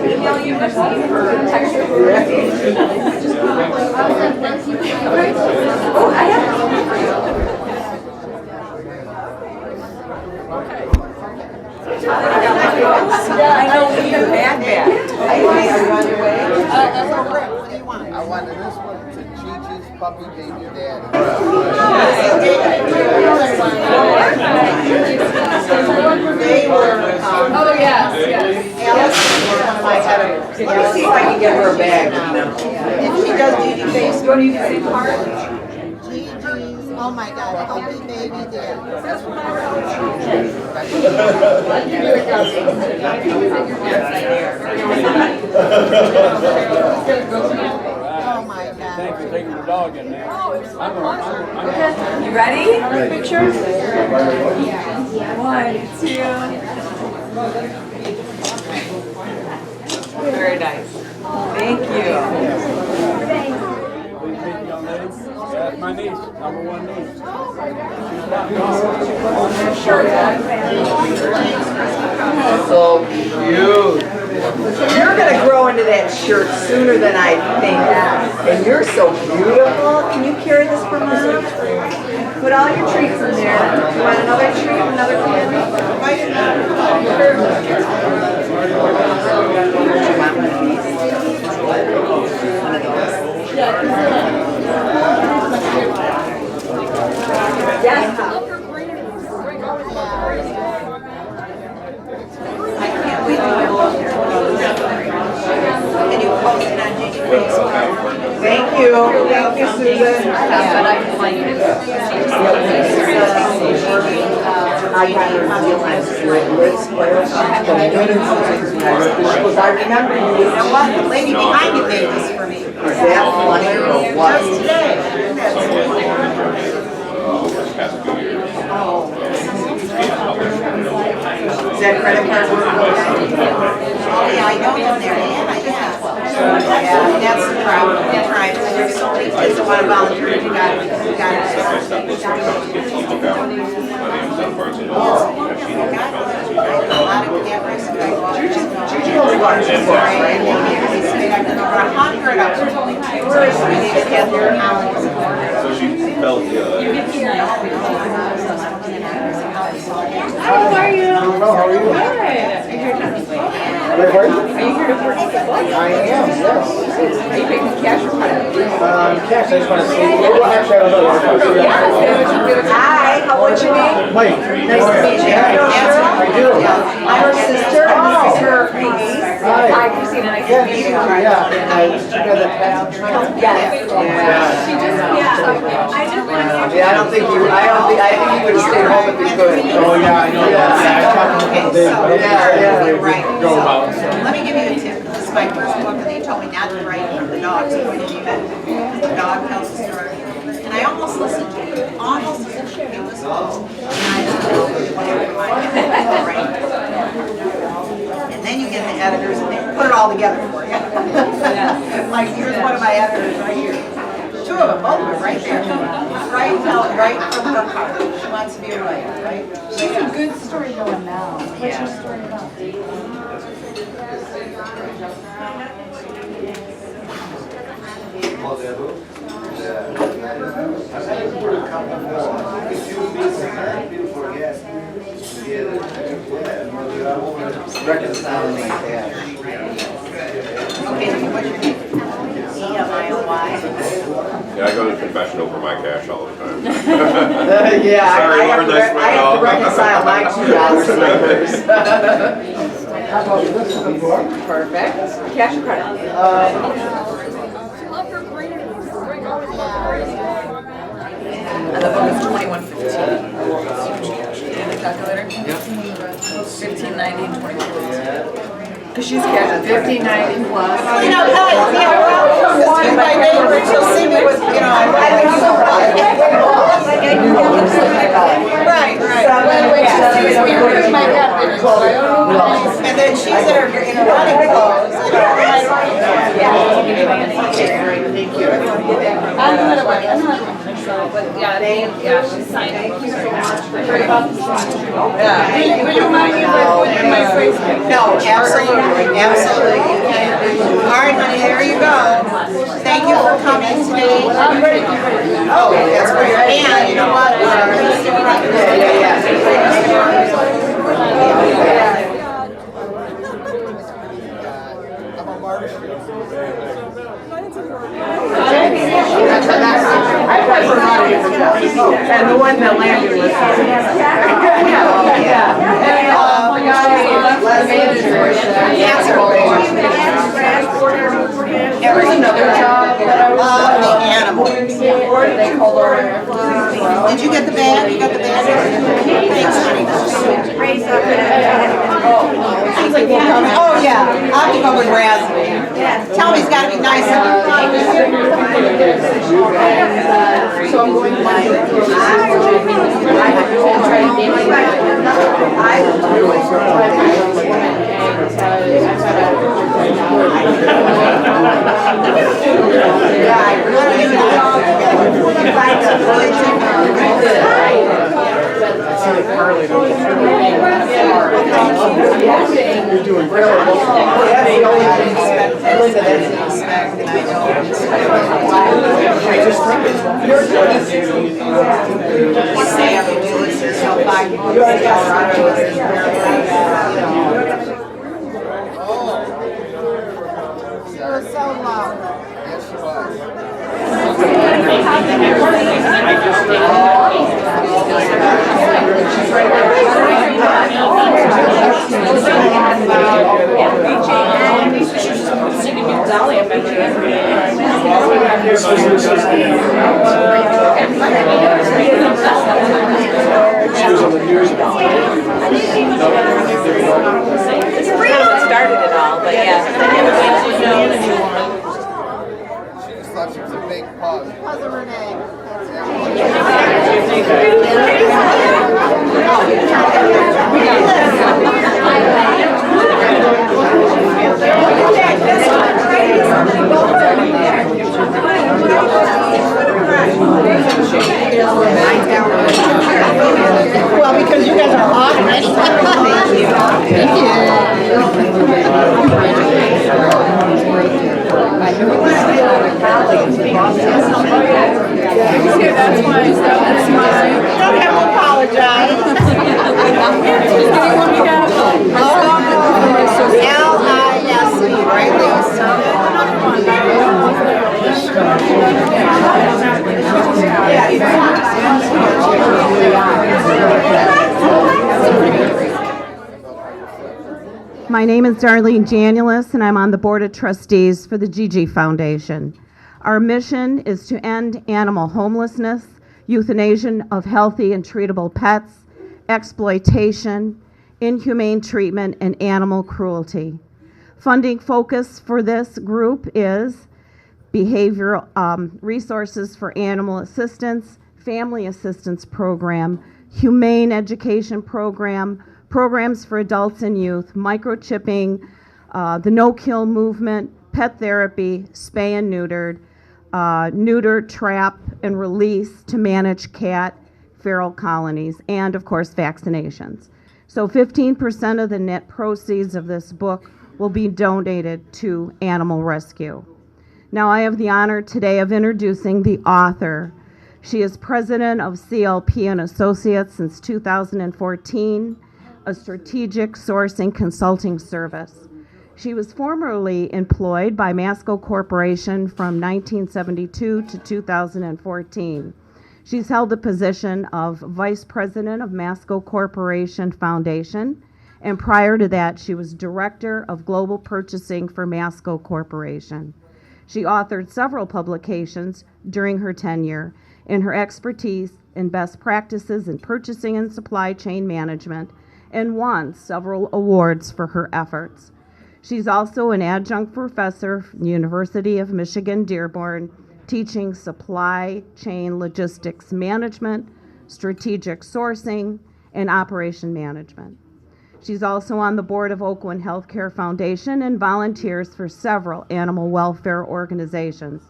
email you or text you. Oh, I have. Yeah, I know. We have bad. Are you on your way? What do you want? I wanted this one to Gigi's puppy baby daddy. They were, Oh, yes. Alice is one of my editors. Let me see if I can get her a bag. And she does Gigi face. Do I need to say part? Gigi's, oh my God, puppy baby daddy. Oh my God. Thanks for taking the dog in there. You ready? Another picture? 1, 2. Very nice. Thank you. That's my niece, number one niece. So cute. You're going to grow into that shirt sooner than I think. And you're so beautiful. Can you carry this for Mom? Put all your treats in there. You want another treat? Another candy? Yes. I can't wait to go up there. Can you post it on Gigi Facebook? Thank you. Thank you, Susan. I got her realized Liz Claire. I remember you. You know what? The lady behind you made this for me. Is that funny or what? Just today. Is that credit card working okay? Oh, yeah, I know you're there, and I guess. Yeah, that's the problem. That's right. There's so many kids that want to volunteer. You got it. A lot of cameras. Gigi only got 2 books, right? Over 100 of them. They just have their houses. So she felt How are you? How are you? Good. Wait, pardon? Are you here to purchase a book? I am, yes. Are you paying cash or credit? Cash, I just want to see. Well, actually, I don't know. Hi, what's your name? Mike. Nice to meet you. I do. I'm her sister. This is her niece. Hi, Christina. Nice to meet you. Yeah, and I took her the past. Yes. She just, Yeah, I don't think you, I think you would have stayed home if you could. Oh, yeah, I know. Yeah, I talked to them a couple days ago. Go about. Let me give you a tip. This is my first book, and they told me not to write from the dogs. So I didn't even. The dog tells the story. And I almost listened to it. Almost listened to it. It was slow. And I just whatever my right. And then you get the editors, and they put it all together for you. Like, here's one of my editors right here. 2 of them, both of them, right there. Right from her heart. She wants to be a writer, right? She's a good story going now. What's your story about? Reconciling my cash. Okay, so what's your name? E-M-I-O-Y. Yeah, I go to confessional for my cash all the time. Yeah, Sorry, I have Lord, that's to reconcile my $2 in my purse. How about this is the book? Perfect. Cash or credit? And the book is $21.15. And the calculator? Yep. $15.90 and $21.15. Because she's cash at $15.90 plus. You know, one of my neighbors, she'll see me with, you know, I think so right. Right. And then she's in her running clothes. Yeah. Thank you. So, but yeah, she's signing books right now. Yeah. Would you mind if I put in my Facebook? No, absolutely, absolutely. You can. All right, honey, there you go. Thank you for coming today. I'm ready to be. Oh, that's great. And you know what? And the one that landed was. There was another job that I was The animal. they called over. Did you get the bag? You got the bag? Thanks, honey. Oh, yeah. I'll have to go with Raspberry. Tell me it's got to be nice. So I'm going to You're doing great. started it all, but yeah. She just thought she was a big pug. Well, because you guys are hot already. Thank That's my. You don't have to apologize. L-I-S-E, right, My name is Darlene Janulis, and I'm on the Board of Trustees for the Gigi Foundation. Our mission is to end animal homelessness, euthanasia of healthy and treatable pets, exploitation, inhumane treatment, and animal cruelty. Funding focus for this group is behavioral resources for animal assistance, family assistance program, humane education program, programs for adults and youth, microchipping, the no-kill movement, pet therapy, spay and neuter, trap, and release to manage cat feral colonies, and of course vaccinations. So 15% of the net proceeds of this book will be donated to animal rescue. Now I have the honor today of introducing the author. She is president of CLP and Associates since 2014, a strategic sourcing consulting service. She was formerly employed by Masco Corporation from 1972 to 2014. She's held the position of Vice President of Masco Corporation Foundation, and prior to that, she was Director of Global Purchasing for Masco Corporation. She authored several publications during her tenure, and her expertise in best practices in purchasing and supply chain management, and won several awards for her efforts. She's also an adjunct professor from the University of Michigan Dearborn, teaching supply chain logistics management, strategic sourcing, and operation management. She's also on the board of Oakland Healthcare Foundation and volunteers for several animal welfare organizations.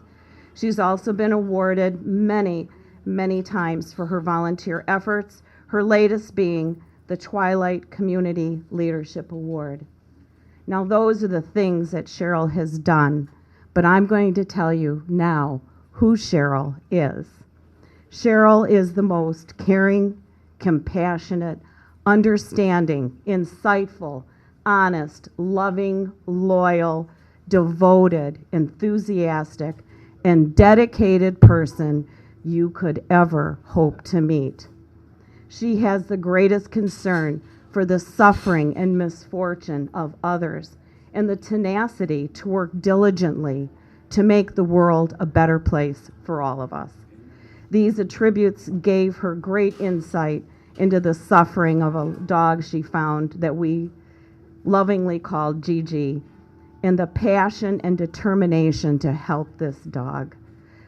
She's also been awarded many many times for her volunteer efforts, her latest being the Twilight Community Leadership Award. Now, those are the things that Cheryl has done, but I'm going to tell you now who Cheryl is. Cheryl is the most caring, compassionate, understanding, insightful, honest, loving, loyal, devoted, enthusiastic, and dedicated person you could ever hope to meet. She has the greatest concern for the suffering and misfortune of others and the tenacity to work diligently to make the world a better place for all of us. These attributes gave her great insight into the suffering of a dog she found that we lovingly called Gigi, and the passion and determination to help this dog.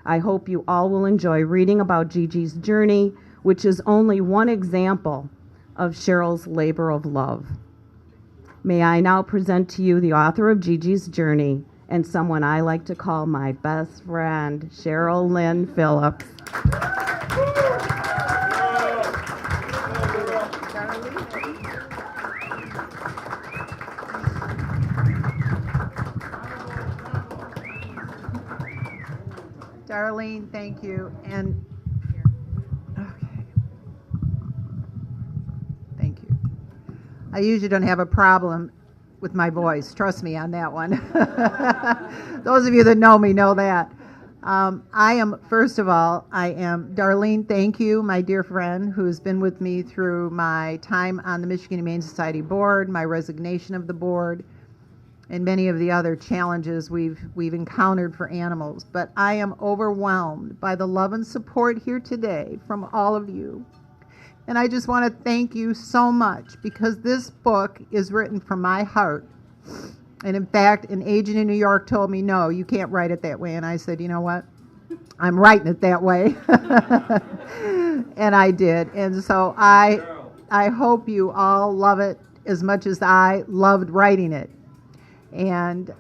I hope you all will enjoy reading about Gigi's journey, which is only one example of Cheryl's labor of love. May I now present to you the author of Gigi's journey and someone I like to call my best friend, Cheryl Lynn Phillips. Darlene, thank you. And okay. Thank you. I usually don't have a problem with my voice. Trust me on that one. Those of you that know me know that. First of all, I am Darlene, thank you, my dear friend, who's been with me through my time on the Michigan Humane Society board, my resignation of the board, and many of the other challenges we've encountered for animals. But I am overwhelmed by the love and support here today from all of you. And I just want to thank you so much, because this book is written from my heart. And in fact, an agent in New York told me, no, you can't write it that way. And I said, you know what? I'm writing it that way. And I did. And so I hope you all love it as much as I loved writing it. And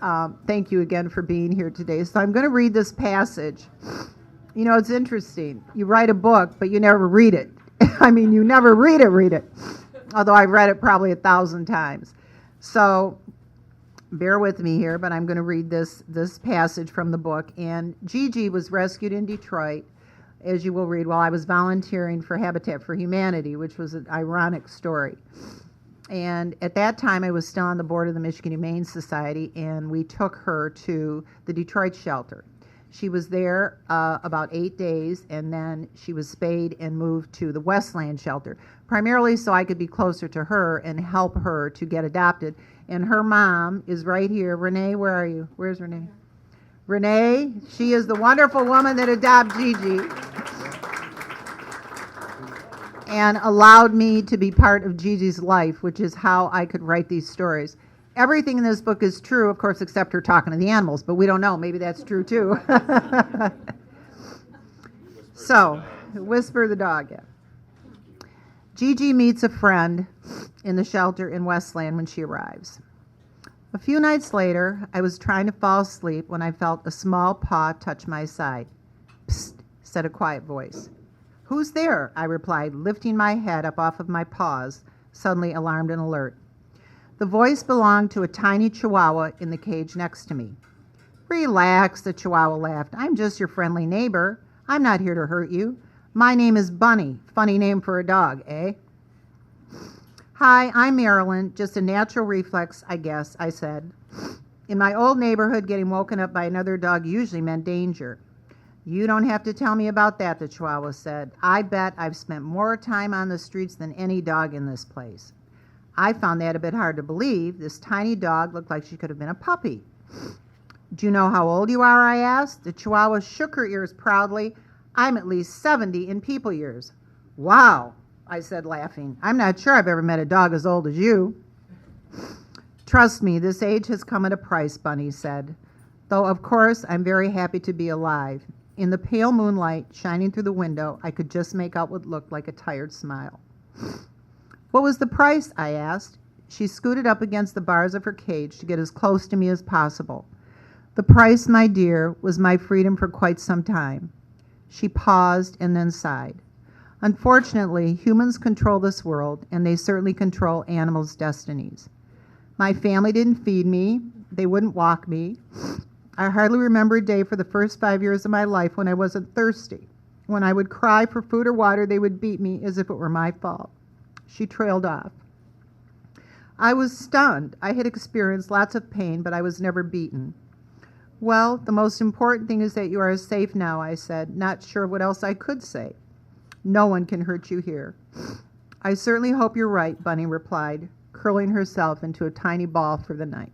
thank you again for being here today. So I'm going to read this passage. You know, it's interesting. You write a book, but you never read it. I mean, you never read it. Although I've read it probably 1,000 times. So bear with me here, but I'm going to read this passage from the book. And Gigi was rescued in Detroit, as you will read, while I was volunteering for Habitat for Humanity, which was an ironic story. And at that time, I was still on the board of the Michigan Humane Society, and we took her to the Detroit shelter. She was there about 8 days, and then she was spayed and moved to the Westland shelter, primarily so I could be closer to her and help her to get adopted. And her mom is right here. Renee, where are you? Where's Renee? Renee, she is the wonderful woman that adopted Gigi and allowed me to be part of Gigi's life, which is how I could write these stories. Everything in this book is true, of course, except her talking to the animals, but we don't know. Maybe that's true, too. So, Whisper the dog. Yeah. Gigi meets a friend in the shelter in Westland when she arrives. A few nights later, I was trying to fall asleep when I felt a small paw touch my side. Psst, said a quiet voice. Who's there? I replied, lifting my head up off of my paws, suddenly alarmed and alert. The voice belonged to a tiny chihuahua in the cage next to me. Relax, the chihuahua laughed. I'm just your friendly neighbor. I'm not here to hurt you. My name is Bunny. Funny name for a dog, eh? Hi, I'm Marilyn. Just a natural reflex, I guess, I said. In my old neighborhood, getting woken up by another dog usually meant danger. You don't have to tell me about that, the chihuahua said. I bet I've spent more time on the streets than any dog in this place. I found that a bit hard to believe. This tiny dog looked like she could have been a puppy. Do you know how old you are? I asked. The chihuahua shook her ears proudly. I'm at least 70 in people years. Wow, I said, laughing. I'm not sure I've ever met a dog as old as you. Trust me, this age has come at a price, Bunny said. Though, of course, I'm very happy to be alive. In the pale moonlight shining through the window, I could just make out what looked like a tired smile. What was the price? I asked. She scooted up against the bars of her cage to get as close to me as possible. The price, my dear, was my freedom for quite some time. She paused and then sighed. Unfortunately, humans control this world, and they certainly control animals' destinies. My family didn't feed me. They wouldn't walk me. I hardly remember a day for the first 5 years of my life when I wasn't thirsty. When I would cry for food or water, they would beat me as if it were my fault. She trailed off. I was stunned. I had experienced lots of pain, but I was never beaten. Well, the most important thing is that you are safe now, I said, not sure what else I could say. No one can hurt you here. I certainly hope you're right, Bunny replied, curling herself into a tiny ball for the night.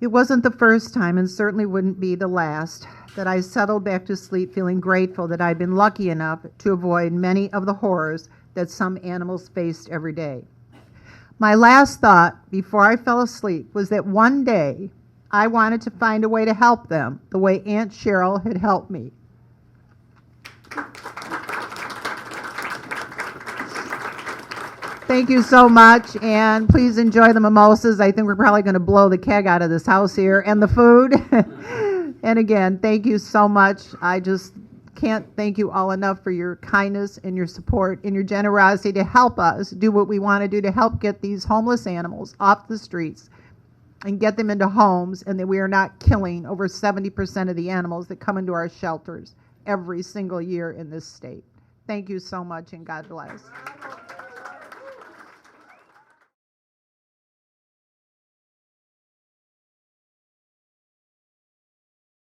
It wasn't the first time, and certainly wouldn't be the last, that I settled back to sleep feeling grateful that I'd been lucky enough to avoid many of the horrors that some animals faced every day. My last thought before I fell asleep was that one day I wanted to find a way to help them the way Aunt Cheryl had helped me. Thank you so much, and please enjoy the mimosas. I think we're probably going to blow the keg out of this house here, and the food. And again, thank you so much. I just can't thank you all enough for your kindness and your support and your generosity to help us do what we want to do to help get these homeless animals off the streets and get them into homes, and that we are not killing over 70% of the animals that come into our shelters every single year in this state. Thank you so much, and God bless.